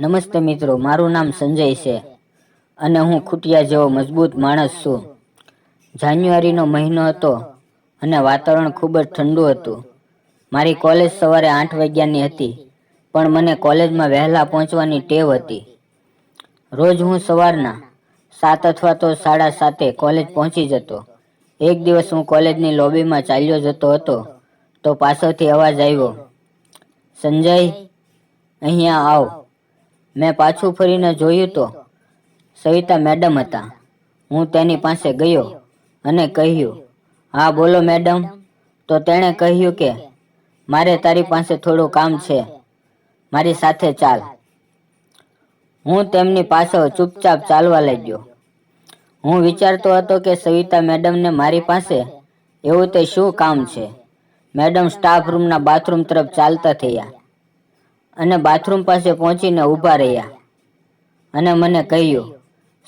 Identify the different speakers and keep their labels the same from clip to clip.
Speaker 1: નમસ્તે મિત્રો, મારું નામ સંજય છે અને હું ખૂટિયા જેવો મજબૂત માણસ છું. જાન્યુઆરીનો મહિનો હતો અને વાતાવરણ ખૂબ જ ઠંડુ હતું. મારી કોલેજ સવારે 8 વાગ્યાની હતી, પણ મને કોલેજમાં વહેલા પહોંચવાની ટેવ હતી. રોજ હું સવારના 7 અથવા તો 7:30 કોલેજ પહોંચી જતો. એક દિવસ હું કોલેજની લોબીમાં ચાલ્યો જતો હતો તો પાછળથી અવાજ આવ્યો, સંજય, અહીંયા આવ. મેં પાછું ફરીને જોયું તો સવિતા મેડમ હતા. હું તેની પાસે ગયો અને કહ્યું, હા બોલો મેડમ. તો તેણે કહ્યું કે મારે તારી પાસે થોડું કામ છે, મારી સાથે ચાલ. હું તેમની પાછળ ચૂપચાપ ચાલવા લાગ્યો. હું વિચારતો હતો કે સવિતા મેડમને મારી પાસે એવું તે શું કામ છે. મેડમ સ્ટાફ રૂમના બાથરૂમ તરફ ચાલતા થયા અને બાથરૂમ પાસે પહોંચીને ઊભા રહ્યા અને મને કહ્યું,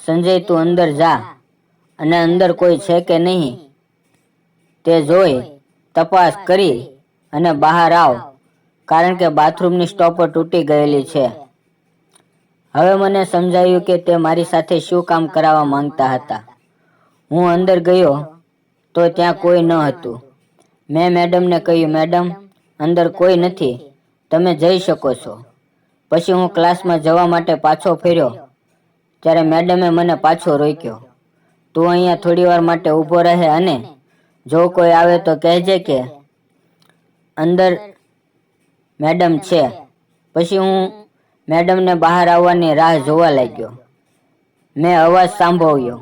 Speaker 1: સંજય, તું અંદર જા અને અંદર કોઈ છે કે નહીં તે જોઈ તપાસ કરી અને બહાર આવ, કારણ કે બાથરૂમની સ્ટોપર તૂટી ગયેલી છે. હવે મને સમજાયું કે તે મારી સાથે શું કામ કરાવવા માંગતા હતા. હું અંદર ગયો તો ત્યાં કોઈ ન હતું. મેં મેડમને કહ્યું, મેડમ, અંદર કોઈ નથી, તમે જઈ શકો છો. પછી હું ક્લાસમાં જવા માટે પાછો ફર્યો ત્યારે મેડમે મને પાછો રોક્યો. તું અહીંયા થોડીવાર માટે ઊભો રહે અને જો કોઈ આવે તો કહેજે કે અંદર મેડમ છે. પછી હું મેડમને બહાર આવવાની રાહ જોવા લાગ્યો. મેં અવાજ સાંભળ્યો.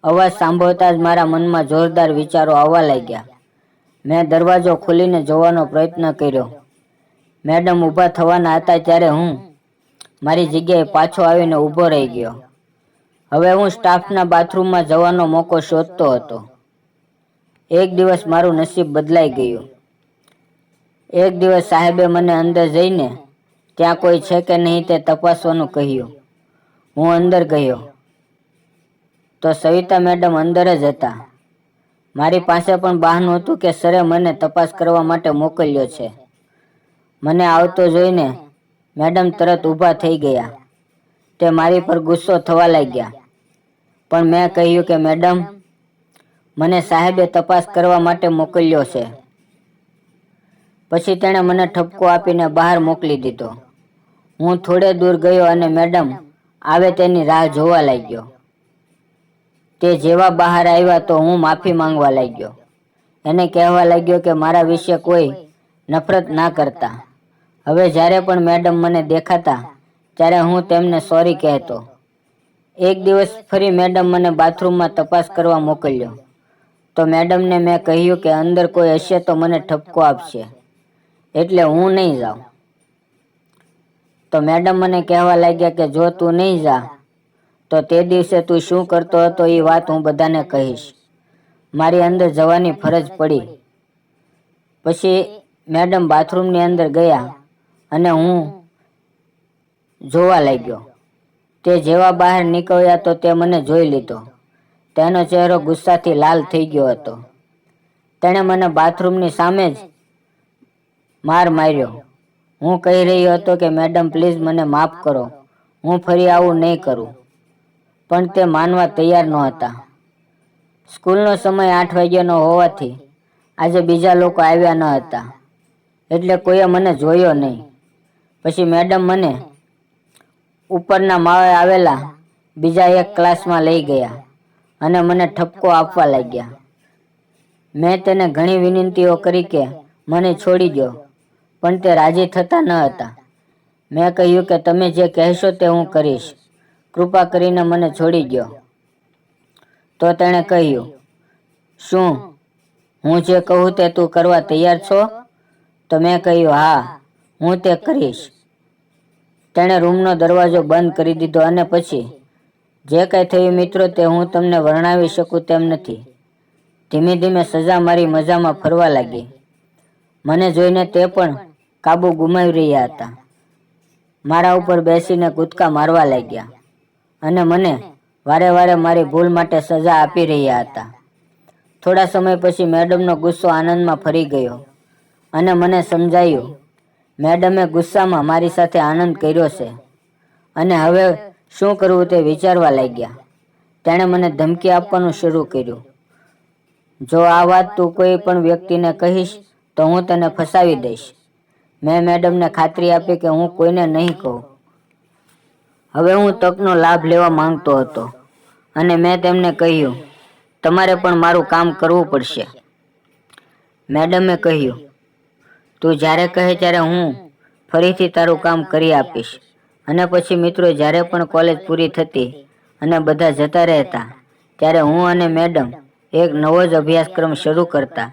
Speaker 1: અવાજ સાંભળતા જ મારા મનમાં જોરદાર વિચારો આવવા લાગ્યા. મેં દરવાજો ખોલીને જોવાનો પ્રયત્ન કર્યો. મેડમ ઊભા થવાના હતા ત્યારે હું મારી જગ્યાએ પાછો આવીને ઊભો રહી ગયો. હવે હું સ્ટાફના બાથરૂમમાં જવાનો મોકો શોધતો હતો. એક દિવસ મારું નસીબ બદલાઈ ગયું. એક દિવસ સાહેબે મને અંદર જઈને ત્યાં કોઈ છે કે નહીં તે તપાસવાનું કહ્યું. હું અંદર ગયો તો સવિતા મેડમ અંદર જ હતા. મારી પાસે પણ બહાનું હતું કે સરે મને તપાસ કરવા માટે મોકલ્યો છે. મને આવતો જોઈને મેડમ તરત ઊભા થઈ ગયા. તે મારી પર ગુસ્સો થવા લાગ્યા. પણ મેં કહ્યું કે મેડમ, મને સાહેબે તપાસ કરવા માટે મોકલ્યો છે. પછી તેણે મને ઠપકો આપીને બહાર મોકલી દીધો. હું થોડે દૂર ગયો અને મેડમ આવે તેની રાહ જોવા લાગ્યો. તે જેવા બહાર આવ્યા તો હું માફી માંગવા લાગ્યો. એને કહેવા લાગ્યો કે મારા વિશે કોઈ નફરત ના કરતા. હવે જ્યારે પણ મેડમ મને દેખાતા ત્યારે હું તેમને સોરી કહેતો. એક દિવસ ફરી મેડમ મને બાથરૂમમાં તપાસ કરવા મોકલ્યો. તો મેડમને મેં કહ્યું કે અંદર કોઈ હશે તો મને ઠપકો આપશે, એટલે હું નહીં જાઉં. તો મેડમ મને કહેવા લાગ્યા કે જો તું નહીં જા તો તે દિવસે તું શું કરતો હતો એ વાત હું બધાને કહીશ. મારી અંદર જવાની ફરજ પડી. પછી મેડમ બાથરૂમની અંદર ગયા અને હું જોવા લાગ્યો. તે જેવા બહાર નીકળ્યા તો તે મને જોઈ લીધો. તેનો ચહેરો ગુસ્સાથી લાલ થઈ ગયો હતો. તેણે મને બાથરૂમની સામે જ માર માર્યો. હું કહી રહ્યો હતો કે મેડમ પ્લીઝ મને માફ કરો, હું ફરી આવું નહીં કરું. પણ તે માનવા તૈયાર નહોતા. સ્કૂલનો સમય 8 વાગ્યાનો હોવાથી આજે બીજા લોકો આવ્યા ન હતા, એટલે કોઈએ મને જોયો નહીં. પછી મેડમ મને ઉપરના માળે આવેલા બીજા એક ક્લાસમાં લઈ ગયા અને મને ઠપકો આપવા લાગ્યા. મેં તેને ઘણી વિનંતીઓ કરી કે મને છોડી દો, પણ તે રાજી થતા ન હતા. મેં કહ્યું કે તમે જે કહેશો તે હું કરીશ, કૃપા કરીને મને છોડી દો. તો તેણે કહ્યું, શું હું જે કહું તે તું કરવા તૈયાર છો? તો મેં કહ્યું, હા, હું તે કરીશ. તેણે રૂમનો દરવાજો બંધ કરી દીધો અને પછી જે કંઈ થયું મિત્રો તે હું તમને વર્ણવી શકું તેમ નથી. ધીમે ધીમે સજા મારી મજામાં ફરવા લાગી. મને જોઈને તે પણ કાબુ ગુમાવી રહ્યા હતા. મારા ઉપર બેસીને કૂદકા મારવા લાગ્યા અને મને વારે વારે મારી ભૂલ માટે સજા આપી રહ્યા હતા. થોડા સમય પછી મેડમનો ગુસ્સો આનંદમાં ફરી ગયો અને મને સમજાયું મેડમે ગુસ્સામાં મારી સાથે આનંદ કર્યો છે અને હવે શું કરવું તે વિચારવા લાગ્યા. તેણે મને ધમકી આપવાનું શરૂ કર્યું. જો આ વાત તું કોઈ પણ વ્યક્તિને કહીશ તો હું તને ફસાવી દઈશ. મેં મેડમને ખાતરી આપી કે હું કોઈને નહીં કહું. હવે હું તકનો લાભ લેવા માંગતો હતો અને મેં તેમને કહ્યું, તમારે પણ મારું કામ કરવું પડશે. મેડમે કહ્યું, તું જ્યારે કહે ત્યારે હું ફરીથી તારું કામ કરી આપીશ. અને પછી મિત્રો, જ્યારે પણ કોલેજ પૂરી થતી અને બધા જતા રહેતા, ત્યારે હું અને મેડમ એક નવો જ અભ્યાસક્રમ શરૂ કરતા,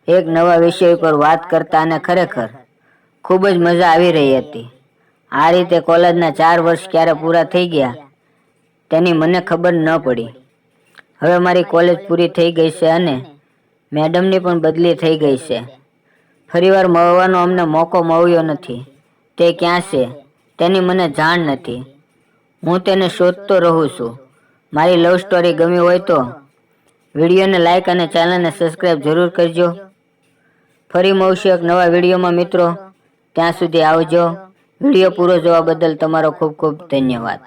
Speaker 1: એક નવા વિષય પર વાત કરતા અને ખરેખર ખૂબ જ મજા આવી રહી હતી. આ રીતે કોલેજના 4 વર્ષ ક્યારે પૂરા થઈ ગયા તેની મને ખબર ન પડી. હવે મારી કોલેજ પૂરી થઈ ગઈ છે અને મેડમની પણ બદલી થઈ ગઈ છે. ફરીવાર મળવાનો અમને મોકો મળ્યો નથી. તે ક્યાં છે તેની મને જાણ નથી. હું તેને શોધતો રહું છું. મારી લવ સ્ટોરી ગમી હોય તો વિડીયોને લાઈક અને ચેનલને સબસ્ક્રાઈબ જરૂર કરજો. ફરી મળશું એક નવા વિડીયોમાં મિત્રો. ત્યાં સુધી આવજો. વિડીયો પૂરો જોવા બદલ તમારો ખૂબ ખૂબ ધન્યવાદ.